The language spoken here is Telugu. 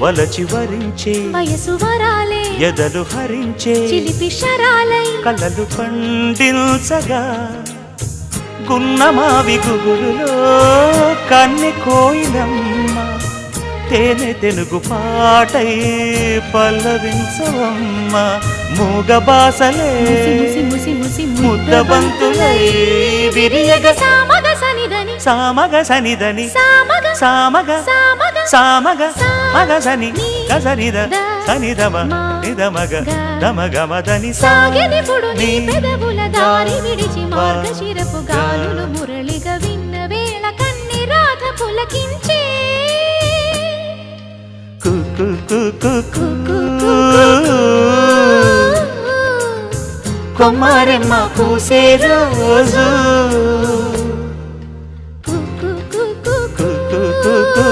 వలచి వరించే వయసు వరాలే ఎదలు హరించే చిలిపి శరాలై కలలు పండించగా గున్నమావి గుగురులో కన్నె కోయిలమ్మ తేనె తెనుగు పాటై పల్లవించవమ్మ మూగ బాసలే ముద్దబంతులై విరియగ సామగ సనిదని సామగ సనిదని సామగ సామగ సామగ సామగ మగ సని గసనిద సనిదమ నిదమగ దమగమదని సాగెనిపుడు నీ పెదవుల దారి విడిచి మార్గశిరపు గాలులు మురళిగా విన్న వేళ కన్ని రాధ పులకించే కొమ్మారెమ్మ పూసే రోజు కు కు కు కు కు